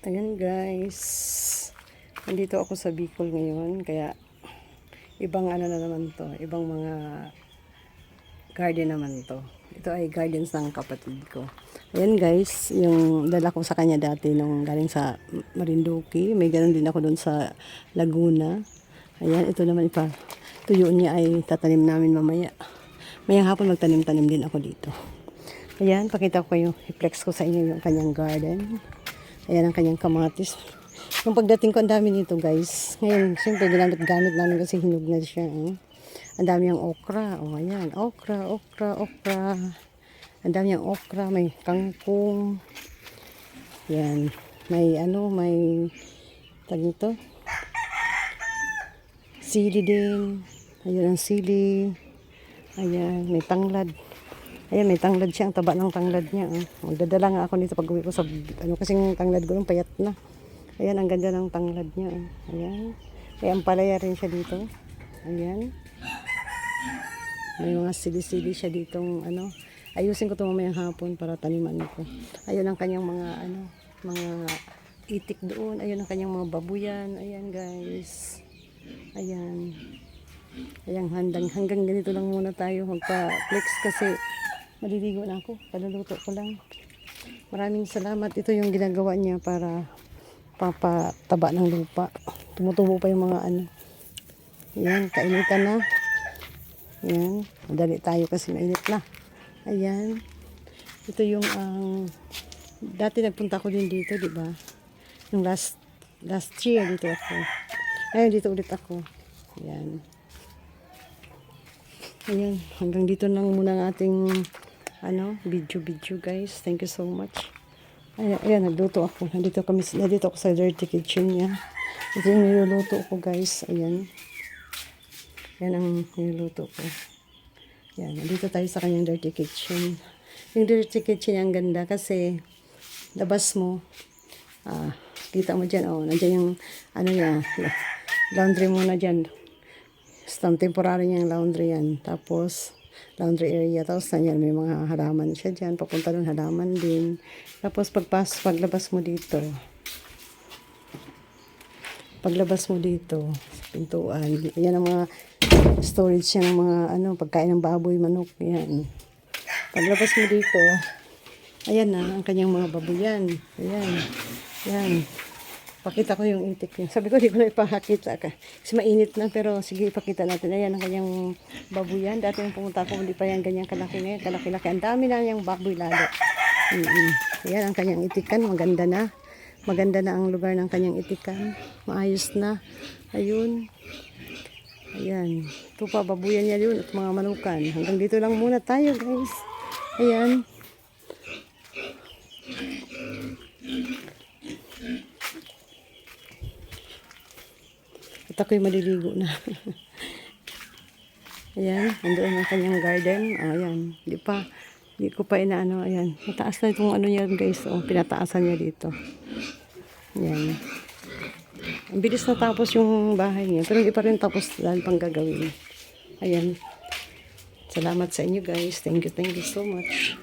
Ayan guys, nandito ako sa Bicol ngayon, kaya ibang ano na naman to, ibang mga garden naman to. Ito ay gardens ng kapatid ko. Ayan guys, yung dala ko sa kanya dati nung galing sa Marinduque, may ganun din ako doon sa Laguna. Ayan, ito naman ipa, tuyo niya ay tatanim namin mamaya. Mayang hapon magtanim-tanim din ako dito. Ayan, pakita ko kayo, i-flex ko sa inyo yung kanyang garden. Ayan ang kanyang kamatis. Yung pagdating ko, ang dami nito guys. Ngayon, siyempre, ginamit-gamit namin kasi hinog na siya. Ang dami yung okra. O, ayan. Okra. Ang dami yung okra. May kangkong. Ayan. May tag nito. Sili din. Ayun ang sili. Ayan. May tanglad. Ayan, may tanglad siya. Ang taba ng tanglad niya. Magdadala nga ako nito pag uwi ko sa, kasing tanglad ko yung payat na. Ayan, ang ganda ng tanglad niya. Ayan. May ampalaya rin siya dito. Ayan. May mga sili-sili siya ditong, ayusin ko ito mamayang hapon para taniman ko. Ayun ang kanyang mga, mga itik doon. Ayun ang kanyang mga babuyan. Ayan, guys. Ayan. Ayan, hanggang ganito lang muna tayo magpa-flex kasi maliligo na ako. Paluluto ko lang. Maraming salamat. Ito yung ginagawa niya para papataba ng lupa. Tumutubo pa yung mga Ayan, kainitan na. Ayan. Madali tayo kasi mainit na. Ayan. Ito yung dati nagpunta ko din dito, di ba? Yung last year dito ako. Ayun, dito ulit ako. Ayan. Ayan, hanggang dito lang muna ang ating video guys. Thank you so much. Ayan, nagluto ako. Nandito ako sa dirty kitchen niya. Ito yung niluluto ko guys. Ayan. Yan ang niluluto ko. Ayan, nandito tayo sa kanyang dirty kitchen. Yung dirty kitchen ang ganda kasi labas mo. Kita mo dyan, nandiyan yung niya, laundry mo na dyan. Temporary niyang laundry yan. Tapos, laundry area. Tapos, nandiyan may mga halaman siya dyan. Papunta doon, halaman din. Tapos, paglabas mo dito, sa pintuan, yan ang mga storage siya ng mga, pagkain ng baboy, manok, yan. Paglabas mo dito, ayan na, ang kanyang mga baboyan. Ayan. Yan. Pakita ko yung itik niya. Sabi ko, di ko na ipakita ka. Kasi mainit na, pero sige, ipakita natin. Ayan ang kanyang baboyan. Dati yung pumunta ko, hindi pa yan ganyan kalaki ngayon. Kalaki-laki. Ang dami na yung baboy lalo. Ayan ang kanyang itikan. Maganda na. Maganda na ang lugar ng kanyang itikan. Maayos na. Ayun. Ayan. Ito pa, babuyan niya yun at mga manukan. Hanggang dito lang muna tayo, guys. Ayan. At ako'y maliligo na. Ayan, nandoon ang kanyang garden. Ayan, di ko pa inaano. Ayan, mataas na itong niya guys. Pinataasan niya dito. Ayan. Ang bilis na tapos yung bahay niya. Pero hindi pa rin tapos dahil pang gagawin. Ayan. Salamat sa inyo guys. Thank you so much.